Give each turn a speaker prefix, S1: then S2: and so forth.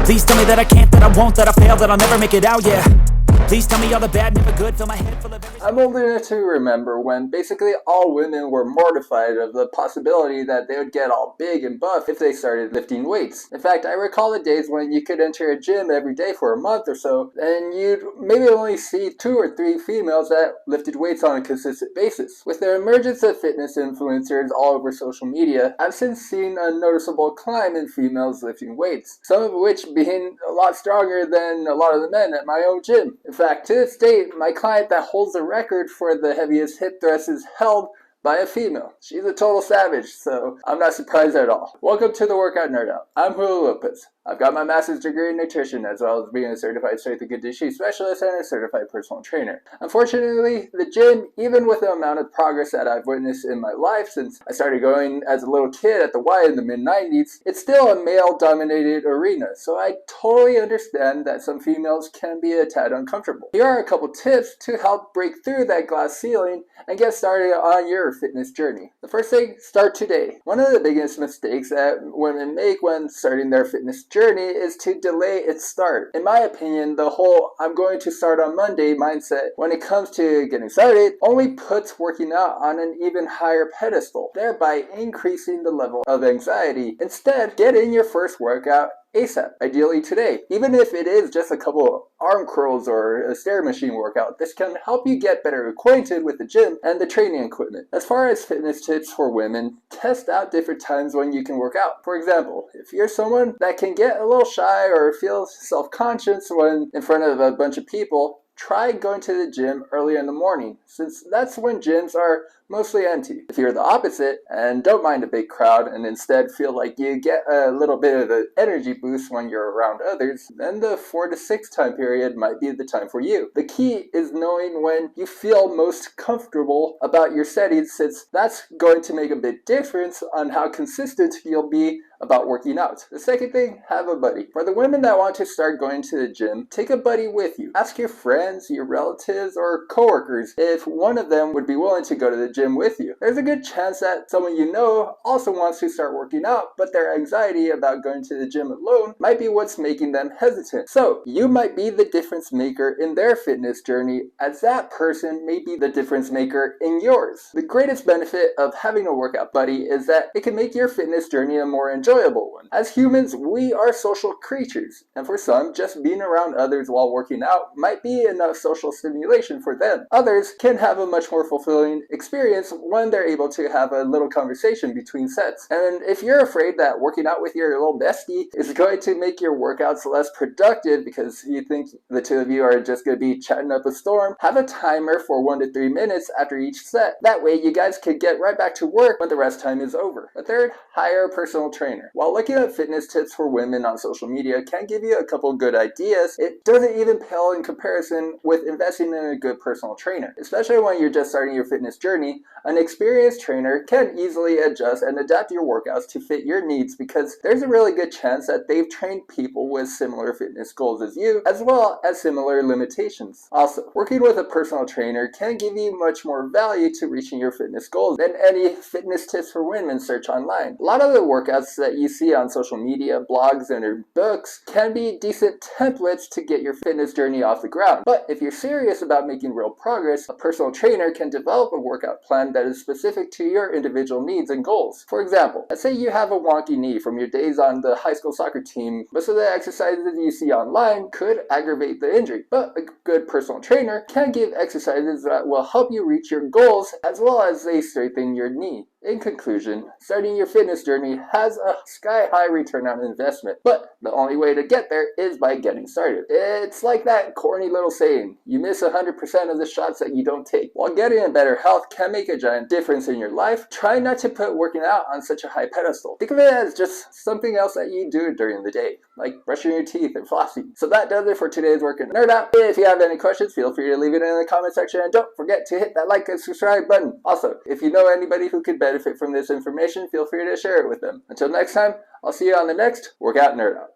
S1: Please tell me that I can't, that I won't, that I fail, that I'll never make it out, yeah. Please tell me all the bad, never good, fill my head full of everything.
S2: I'm old enough to remember when basically all women were mortified of the possibility that they would get all big and buff if they started lifting weights. In fact, I recall the days when you could enter a gym every day for a month or so, and you'd maybe only see 2 or 3 females that lifted weights on a consistent basis. With the emergence of fitness influencers all over social media, I've since seen a noticeable climb in females lifting weights, some of which being a lot stronger than a lot of the men at my own gym. In fact, to this date, my client that holds the record for the heaviest hip thrust is held by a female. She's a total savage, so I'm not surprised at all. Welcome to the Workout Nerd Out. I'm Julio Lopez. I've got my master's degree in nutrition as well as being a certified strength and conditioning specialist and a certified personal trainer. Unfortunately, the gym, even with the amount of progress that I've witnessed in my life since I started going as a little kid at the Y in the mid-90s, it's still a male-dominated arena, so I totally understand that some females can be a tad uncomfortable. Here are a couple tips to help break through that glass ceiling and get started on your fitness journey. The first thing, start today. One of the biggest mistakes that women make when starting their fitness journey is to delay its start. In my opinion, the whole "I'm going to start on Monday" mindset when it comes to getting started only puts working out on an even higher pedestal, thereby increasing the level of anxiety. Instead, get in your first workout ASAP, ideally today. Even if it is just a couple of arm curls or a stair machine workout, this can help you get better acquainted with the gym and the training equipment. As far as fitness tips for women, test out different times when you can work out. For example, if you're someone that can get a little shy or feels self-conscious when in front of a bunch of people, try going to the gym early in the morning, since that's when gyms are mostly empty. If you're the opposite and don't mind a big crowd and instead feel like you get a little bit of an energy boost when you're around others, then the 4 to 6 time period might be the time for you. The key is knowing when you feel most comfortable about your settings, since that's going to make a big difference on how consistent you'll be about working out. The second thing, have a buddy. For the women that want to start going to the gym, take a buddy with you. Ask your friends, your relatives, or coworkers if one of them would be willing to go to the gym with you. There's a good chance that someone you know also wants to start working out, but their anxiety about going to the gym alone might be what's making them hesitant. So you might be the difference maker in their fitness journey, as that person may be the difference maker in yours. The greatest benefit of having a workout buddy is that it can make your fitness journey a more enjoyable one. As humans, we are social creatures, and for some, just being around others while working out might be enough social stimulation for them. Others can have a much more fulfilling experience when they're able to have a little conversation between sets. And if you're afraid that working out with your little bestie is going to make your workouts less productive because you think the two of you are just going to be chatting up a storm, have a timer for 1 to 3 minutes after each set. That way you guys can get right back to work when the rest time is over. A third, hire a personal trainer. While looking at fitness tips for women on social media can give you a couple good ideas, it doesn't even pale in comparison with investing in a good personal trainer. Especially when you're just starting your fitness journey, an experienced trainer can easily adjust and adapt your workouts to fit your needs, because there's a really good chance that they've trained people with similar fitness goals as you, as well as similar limitations. Also, working with a personal trainer can give you much more value to reaching your fitness goals than any fitness tips for women search online. A lot of the workouts that you see on social media, blogs, and books can be decent templates to get your fitness journey off the ground. But if you're serious about making real progress, a personal trainer can develop a workout plan that is specific to your individual needs and goals. For example, let's say you have a wonky knee from your days on the high school soccer team. Most of the exercises you see online could aggravate the injury, but a good personal trainer can give exercises that will help you reach your goals as well as they strengthen your knee. In conclusion, starting your fitness journey has a sky-high return on investment, but the only way to get there is by getting started. It's like that corny little saying, you miss 100% of the shots that you don't take. While getting a better health can make a giant difference in your life, try not to put working out on such a high pedestal. Think of it as just something else that you do during the day, like brushing your teeth and flossing. So that does it for today's Workout Nerd Out. If you have any questions, feel free to leave it in the comment section, and don't forget to hit that like and subscribe button. Also, if you know anybody who could benefit from this information, feel free to share it with them. Until next time, I'll see you on the next Workout Nerd Out.